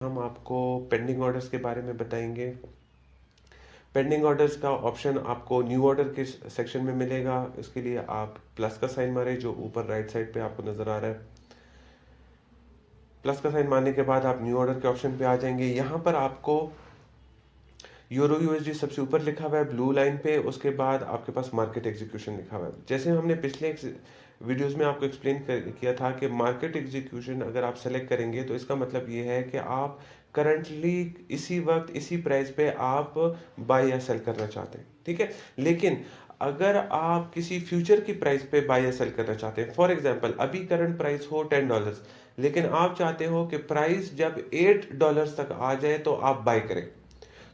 हम आपको pending orders के बारे में बताएंगे। पेंडिंग ऑर्डर्स का ऑप्शन आपको न्यू ऑर्डर के सेक्शन में मिलेगा। इसके लिए आप प्लस का साइन मारे जो ऊपर राइट साइड पे आपको नजर आ रहा है। प्लस का साइन मारने के बाद आप न्यू ऑर्डर के ऑप्शन पे आ जाएंगे। यहाँ पर आपको यूरो यूएसडी सबसे ऊपर लिखा हुआ है ब्लू लाइन पे, उसके बाद आपके पास मार्केट एग्जीक्यूशन लिखा हुआ है। जैसे हमने पिछले वीडियोस में आपको एक्सप्लेन किया था कि मार्केट एग्जीक्यूशन अगर आप सेलेक्ट करेंगे तो इसका मतलब ये है कि आप करंटली इसी वक्त इसी प्राइस पे आप बाय या सेल करना चाहते हैं, ठीक है। लेकिन अगर आप किसी फ्यूचर की प्राइस पे बाय या सेल करना चाहते हैं, फॉर एग्जांपल अभी करंट प्राइस हो $10, लेकिन आप चाहते हो कि प्राइस जब $8 तक आ जाए तो आप बाय करें,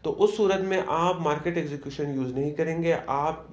तो उस सूरत में आप मार्केट एग्जीक्यूशन यूज नहीं करेंगे, आप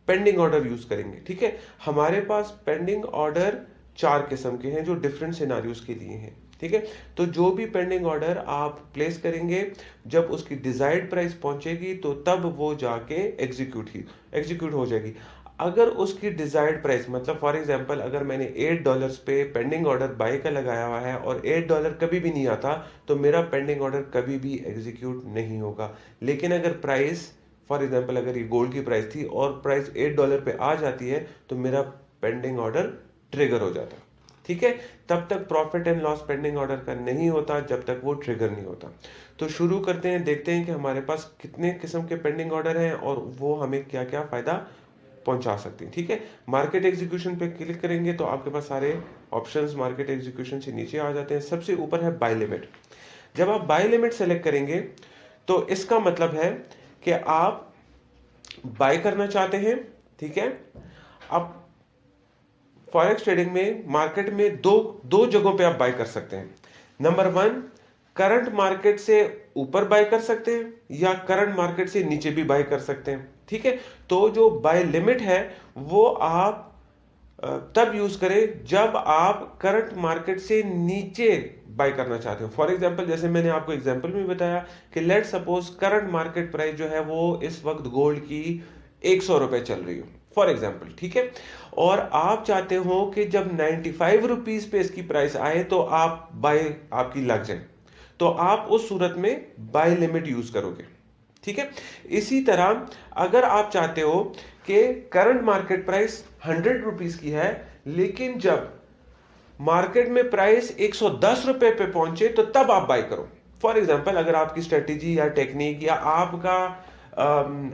पेंडिंग ऑर्डर यूज करेंगे, ठीक है। हमारे पास पेंडिंग ऑर्डर 4 किस्म के हैं जो डिफरेंट सिनारियोज के लिए हैं, ठीक है। तो जो भी पेंडिंग ऑर्डर आप प्लेस करेंगे, जब उसकी डिजायर्ड प्राइस पहुंचेगी तो तब वो जाके एग्जीक्यूट हो जाएगी। अगर उसकी डिजायर्ड प्राइस मतलब फॉर एग्जांपल अगर मैंने $8 पे पेंडिंग ऑर्डर बाय का लगाया हुआ है और $8 कभी भी नहीं आता, तो मेरा पेंडिंग ऑर्डर कभी भी एग्जीक्यूट नहीं होगा। लेकिन अगर प्राइस फॉर एग्जांपल अगर ये गोल्ड की प्राइस थी और प्राइस $8 पे आ जाती है तो मेरा पेंडिंग ऑर्डर ट्रिगर हो जाता है, ठीक है। तब तक profit and loss pending order का नहीं होता जब तक वो ट्रिगर नहीं होता। तो शुरू करते हैं, देखते हैं कि हमारे पास कितने किस्म के पेंडिंग ऑर्डर हैं और वो हमें क्या क्या फायदा पहुंचा सकती है, ठीक है। मार्केट एग्जीक्यूशन पे क्लिक करेंगे तो आपके पास सारे ऑप्शंस मार्केट एग्जीक्यूशन से नीचे आ जाते हैं। सबसे ऊपर है बाय लिमिट। जब आप बाय लिमिट सेलेक्ट करेंगे तो इसका मतलब है कि आप बाय करना चाहते हैं, ठीक है। अब फॉरेक्स ट्रेडिंग में मार्केट में दो दो जगहों पे आप बाय कर सकते हैं। नंबर 1, करंट मार्केट से ऊपर बाय कर सकते हैं या करंट मार्केट से नीचे भी बाय कर सकते हैं, ठीक है। तो जो बाय लिमिट है वो आप तब यूज करें जब आप करंट मार्केट से नीचे बाय करना चाहते हो। फॉर एग्जांपल जैसे मैंने आपको एग्जांपल में बताया कि let suppose current market price जो है वो इस वक्त गोल्ड की ₹100 चल रही हो, फॉर एग्जांपल, ठीक है। और आप चाहते हो कि जब ₹95 पे इसकी प्राइस आए तो आप बाय आपकी लग जाए, तो आप उस सूरत में बाय लिमिट यूज करोगे, ठीक है। इसी तरह अगर आप चाहते हो कि करंट मार्केट प्राइस ₹100 की है, लेकिन जब मार्केट में प्राइस ₹110 पे पहुंचे तो तब आप बाय करो। फॉर एग्जांपल अगर आपकी स्ट्रेटेजी या टेक्निक या आपका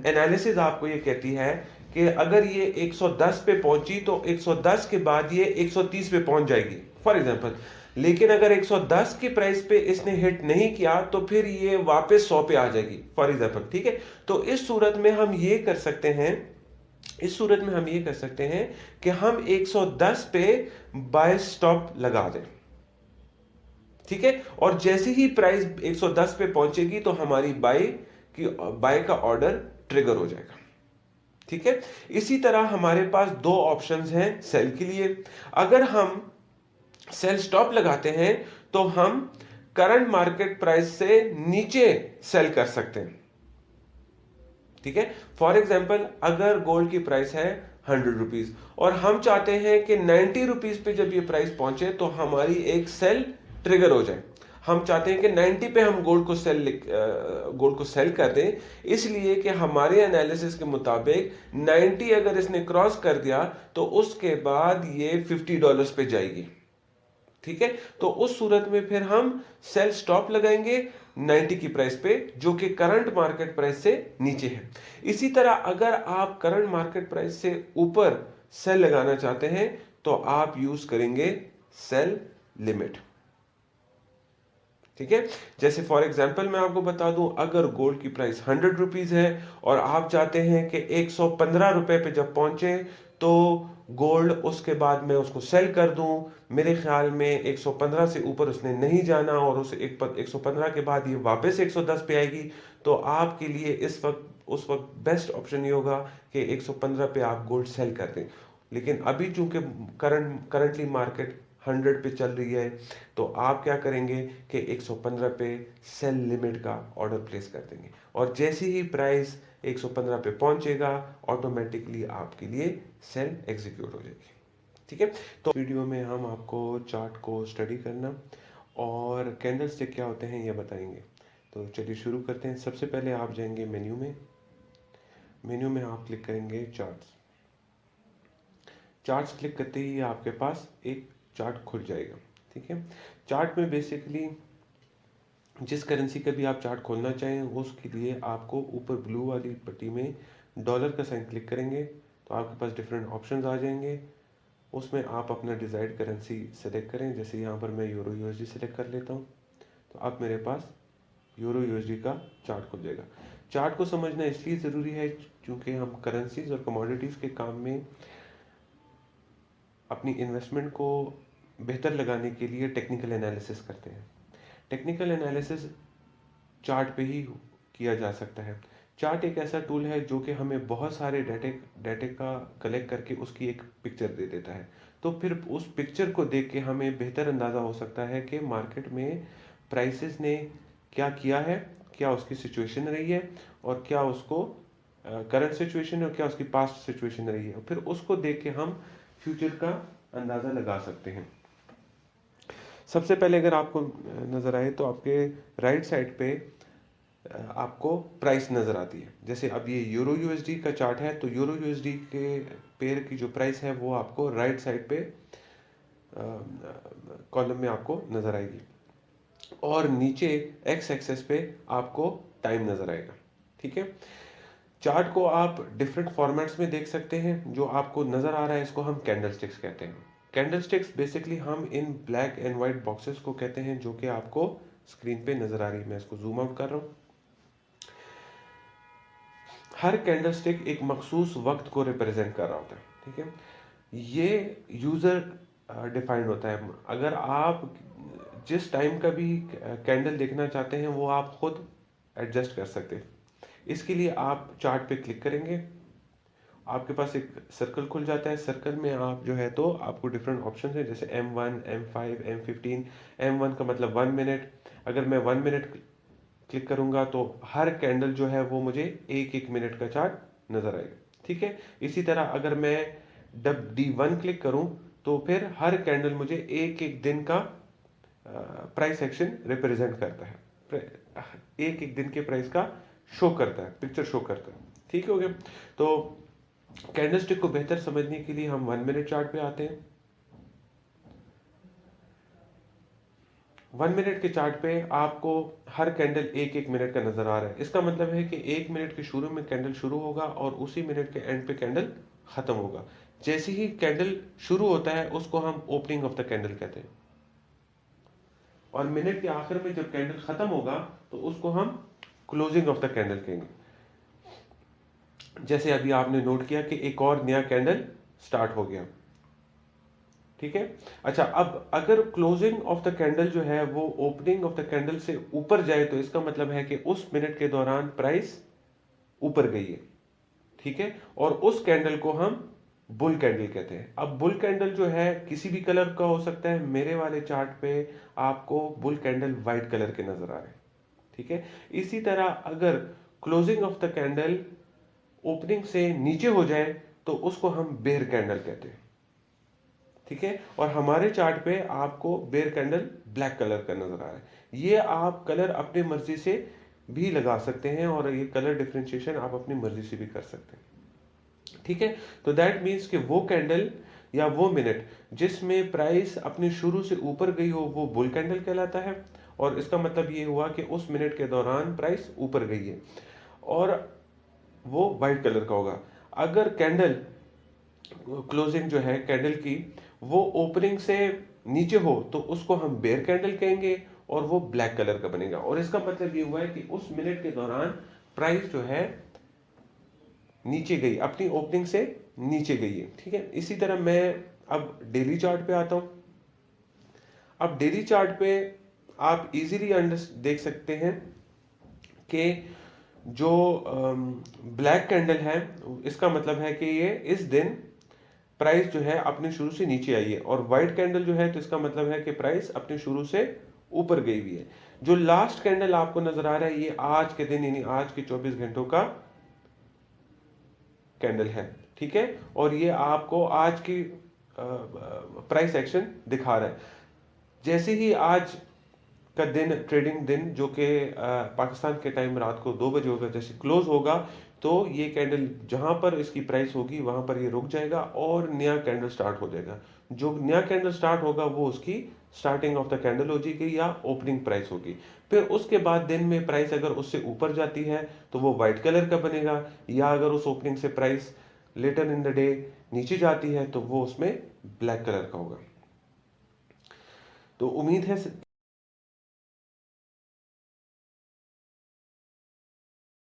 एनालिसिस आपको ये कहती है कि अगर ये 110 पे पहुंची तो 110 के बाद ये 130 पे पहुंच जाएगी, फॉर एग्जांपल। लेकिन अगर 110 की प्राइस पे इसने हिट नहीं किया तो फिर ये वापस 100 पे आ जाएगी, फॉर एग्जांपल, ठीक है। तो इस सूरत में हम ये कर सकते हैं, इस सूरत में हम ये कर सकते हैं कि हम 110 पे बाय स्टॉप लगा दें, ठीक है। और जैसे ही प्राइस 110 पे पहुंचेगी तो हमारी बाय का ऑर्डर ट्रिगर हो जाएगा, ठीक है। इसी तरह हमारे पास दो ऑप्शंस हैं सेल के लिए। अगर हम सेल स्टॉप लगाते हैं तो हम करंट मार्केट प्राइस से नीचे सेल कर सकते हैं, ठीक है। फॉर एग्जाम्पल अगर गोल्ड की प्राइस है ₹100 और हम चाहते हैं कि ₹90 पे जब ये प्राइस पहुंचे तो हमारी एक सेल ट्रिगर हो जाए। हम चाहते हैं कि 90 पे हम गोल्ड को सेल कर दें, इसलिए कि हमारे एनालिसिस के मुताबिक 90 अगर इसने क्रॉस कर दिया तो उसके बाद ये $50 पे जाएगी, ठीक है। तो उस सूरत में फिर हम सेल स्टॉप लगाएंगे 90 की प्राइस पे जो कि करंट मार्केट प्राइस से नीचे है। इसी तरह अगर आप करंट मार्केट प्राइस से ऊपर सेल लगाना चाहते हैं तो आप यूज करेंगे सेल लिमिट, ठीक है। जैसे फॉर एग्जांपल मैं आपको बता दूं, अगर गोल्ड की प्राइस ₹100 है और आप चाहते हैं कि ₹115 पे जब पहुंचे तो गोल्ड उसके बाद मैं उसको सेल कर दूं, मेरे ख्याल में 115 से ऊपर उसने नहीं जाना और उस 115 के बाद ये वापस 110 पे आएगी, तो आपके लिए इस वक्त उस वक्त बेस्ट ऑप्शन ये होगा कि 115 पे आप गोल्ड सेल कर दें। लेकिन अभी चूंकि करंटली मार्केट 100 पे चल रही है तो आप क्या करेंगे कि 115 पे सेल लिमिट का ऑर्डर प्लेस कर देंगे और जैसे ही प्राइस 115 पे पहुंचेगा ऑटोमेटिकली आपके लिए सेल एग्जीक्यूट हो जाएगी, ठीक है। तो वीडियो में हम आपको चार्ट को स्टडी करना और कैंडल स्टिक क्या होते हैं ये बताएंगे। तो चलिए शुरू करते हैं। सबसे पहले आप जाएंगे मेन्यू में। मेन्यू में आप क्लिक करेंगे चार्ट्स। चार्ट्स क्लिक करते ही आपके पास एक चार्ट खुल जाएगा। ठीक है, चार्ट में बेसिकली जिस करेंसी का भी आप चार्ट खोलना चाहें उसके लिए आपको ऊपर ब्लू वाली पट्टी में डॉलर का साइन क्लिक करेंगे तो आपके पास डिफरेंट ऑप्शंस आ जाएंगे। उसमें आप अपना डिज़ायर्ड करेंसी सेलेक्ट करें। जैसे यहाँ पर मैं यूरो यूएसडी सेलेक्ट कर लेता हूँ तो अब मेरे पास यूरो यूएसडी का चार्ट खुल जाएगा। चार्ट को समझना इसलिए ज़रूरी है क्योंकि हम करेंसीज और कमोडिटीज़ के काम में अपनी इन्वेस्टमेंट को बेहतर लगाने के लिए टेक्निकल एनालिसिस करते हैं। टेक्निकल एनालिसिस चार्ट पे ही किया जा सकता है। चार्ट एक ऐसा टूल है जो कि हमें बहुत सारे डाटे का कलेक्ट करके उसकी एक पिक्चर दे देता है। तो फिर उस पिक्चर को देख के हमें बेहतर अंदाज़ा हो सकता है कि मार्केट में प्राइसेस ने क्या किया है, क्या उसकी सिचुएशन रही है और क्या उसको करंट सिचुएशन है और क्या उसकी पास्ट सिचुएशन रही है। फिर उसको देख के हम फ्यूचर का अंदाज़ा लगा सकते हैं। सबसे पहले अगर आपको नज़र आए तो आपके राइट साइड पे आपको प्राइस नज़र आती है। जैसे अब ये यूरो यूएसडी का चार्ट है तो यूरो यूएसडी के पेयर की जो प्राइस है वो आपको राइट साइड पे कॉलम में आपको नज़र आएगी और नीचे एक्स एक्सेस पे आपको टाइम नज़र आएगा। ठीक है, चार्ट को आप डिफरेंट फॉर्मेट्स में देख सकते हैं। जो आपको नज़र आ रहा है इसको हम कैंडल स्टिक्स कहते हैं। कैंडल स्टिक्स बेसिकली हम इन ब्लैक एंड वाइट बॉक्सेस को कहते हैं जो कि आपको स्क्रीन पे नज़र आ रही है। मैं इसको जूम आउट कर रहा हूँ। हर कैंडल स्टिक एक मखसूस वक्त को रिप्रेजेंट कर रहा होता है। ठीक है, ये यूज़र डिफाइंड होता है। अगर आप जिस टाइम का भी कैंडल देखना चाहते हैं वो आप खुद एडजस्ट कर सकते हैं। इसके लिए आप चार्ट पे क्लिक करेंगे, आपके पास एक सर्कल खुल जाता है। सर्कल में आप जो है तो आपको डिफरेंट ऑप्शन है जैसे M1, M5, M15। M1 का मतलब 1 मिनट। अगर मैं 1 मिनट क्लिक करूंगा तो हर कैंडल जो है वो मुझे एक एक मिनट का चार्ट नजर आएगा। ठीक है, इसी तरह अगर मैं D1 क्लिक करूं तो फिर हर कैंडल मुझे एक एक दिन का प्राइस एक्शन रिप्रेजेंट करता है। एक एक दिन के प्राइस का शो करता है, पिक्चर शो करता है। ठीक हो गया। तो कैंडलस्टिक को बेहतर समझने के लिए हम 1 मिनट चार्ट पे आते हैं। 1 मिनट के चार्ट पे आपको हर कैंडल एक एक मिनट का नजर आ रहा है। इसका मतलब है कि 1 मिनट के शुरू में कैंडल शुरू होगा और उसी मिनट के एंड पे कैंडल खत्म होगा। जैसे ही कैंडल शुरू होता है उसको हम ओपनिंग ऑफ द कैंडल कहते हैं और मिनट के आखिर में जब कैंडल खत्म होगा तो उसको हम क्लोजिंग ऑफ द कैंडल कहेंगे। जैसे अभी आपने नोट किया कि एक और नया कैंडल स्टार्ट हो गया। ठीक है, अच्छा अब अगर क्लोजिंग ऑफ द कैंडल जो है वो ओपनिंग ऑफ द कैंडल से ऊपर जाए तो इसका मतलब है कि उस मिनट के दौरान प्राइस ऊपर गई है। ठीक है, और उस कैंडल को हम बुल कैंडल कहते हैं। अब बुल कैंडल जो है किसी भी कलर का हो सकता है। मेरे वाले चार्ट पे आपको बुल कैंडल व्हाइट कलर के नजर आ रहे हैं। ठीक है, इसी तरह अगर closing of the candle opening से नीचे हो जाए तो उसको हम बेयर कैंडल कहते हैं। ठीक है, और हमारे चार्ट पे आपको बेयर कैंडल ब्लैक कलर का नजर आ रहा है। ये आप कलर अपनी मर्जी से भी लगा सकते हैं और ये कलर डिफरेंशिएशन आप अपनी मर्जी से भी कर सकते हैं। ठीक है, तो दैट मीन्स कि वो कैंडल या वो मिनट जिसमें प्राइस अपने शुरू से ऊपर गई हो वो बुल कैंडल कहलाता है और इसका मतलब ये हुआ कि उस मिनट के दौरान प्राइस ऊपर गई है और वो वाइट कलर का होगा। अगर कैंडल क्लोजिंग जो है कैंडल की वो ओपनिंग से नीचे हो तो उसको हम बेयर कैंडल कहेंगे और वो ब्लैक कलर का बनेगा और इसका मतलब ये हुआ है कि उस मिनट के दौरान प्राइस जो है नीचे गई, अपनी ओपनिंग से नीचे गई है। ठीक है, इसी तरह मैं अब डेली चार्ट पे आता हूं। अब डेली चार्ट पे आप इजीली देख सकते हैं कि जो ब्लैक कैंडल है इसका मतलब है कि ये इस दिन प्राइस जो है अपने शुरू से नीचे आई है और व्हाइट कैंडल जो है तो इसका मतलब है कि प्राइस अपने शुरू से ऊपर गई हुई है। जो लास्ट कैंडल आपको नजर आ रहा है ये आज के दिन यानी आज के 24 घंटों का कैंडल है। ठीक है, और ये आपको आज की प्राइस एक्शन दिखा रहा है। जैसे ही आज का दिन, ट्रेडिंग दिन, जो कि पाकिस्तान के टाइम रात को 2 बजे होगा, जैसे क्लोज होगा तो ये कैंडल जहां पर इसकी प्राइस होगी वहां पर ये रुक जाएगा और नया कैंडल स्टार्ट हो जाएगा। जो नया कैंडल स्टार्ट होगा वो उसकी स्टार्टिंग ऑफ द कैंडल हो जाएगी या ओपनिंग प्राइस होगी। फिर उसके बाद दिन में प्राइस अगर उससे ऊपर जाती है तो वो व्हाइट कलर का बनेगा, या अगर उस ओपनिंग से price later in the day नीचे जाती है तो वो उसमें ब्लैक कलर का होगा। तो उम्मीद है